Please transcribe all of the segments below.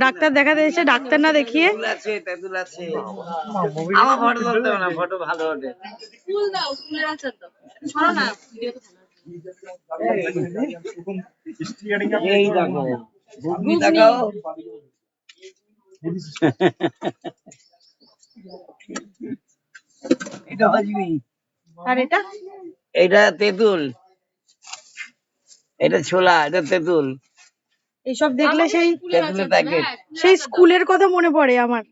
Doctor দেখাতে এসে doctor না দেখিয়ে আমার ফটো তুলতে হবে না, ফটো ভালো ওঠে। ফুল দাও, ফুলের আচার দাও। ছড়ো না, ভিডিও তো ভালো। এই দেখো ঘুগনি দেখাও। এটা হজমি, আর এটা এটা তেঁতুল, এটা ছোলা, এটা তেঁতুল। এইসব দেখলে সেই তেঁতুলের প্যাকেট, সেই স্কুলের কথা মনে পড়ে আমার,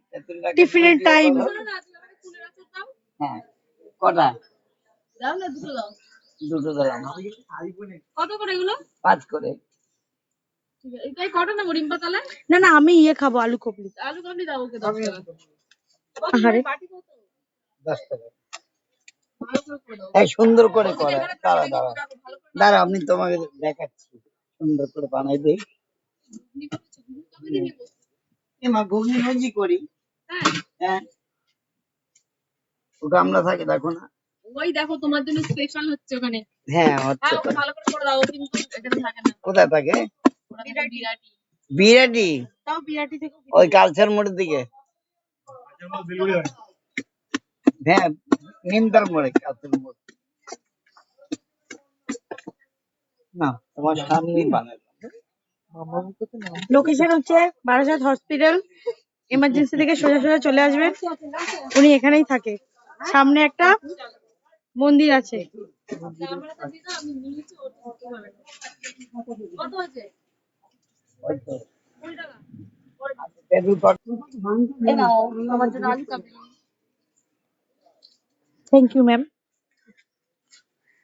টিফিনের টাইম। হ্যাঁ কটা? দাও না, দুটো দাও। দুটো দিলাম। কত করে এগুলো? 5 করে। ঠিক আছে, এটাই কটা না মরিম পাতালে? না না, আমি খাবো আলু কবলি। আলু কাবলি দাও ওকে 10 টাকা। আহারে, বাটি কত? 10 টাকা। ভালো করে করে দাও। এই সুন্দর করে করা। দাঁড়া আমি তোমাকে দেখাচ্ছি, সুন্দর করে বানাই দেই। মা ঘুগনি রোজই করি। হ্যাঁ, ওটা আমরা থাকি দেখো না। ওই দেখো তোমার জন্য স্পেশাল হচ্ছে ওখানে। হ্যাঁ হচ্ছে। ওকে ভালো করে করে দাও, কিন্তু এখানে থাকে না। কোথায় থাকে? বিরাটি। বিরাটি, তাও বিরাটি থেকে ওই কালচার মোড়ের দিকে। হ্যাঁ, নিমতার মোড়ে, কালচার মোড়। না তোমার সামনেই বানাই। লোকেশন হচ্ছে বারাসাত হসপিটাল। এমার্জেন্সি থেকে সোজা সোজা চলে আসবেন, উনি এখানেই থাকে। সামনে একটা মন্দির আছে। কত আছে? Thank you ma'am.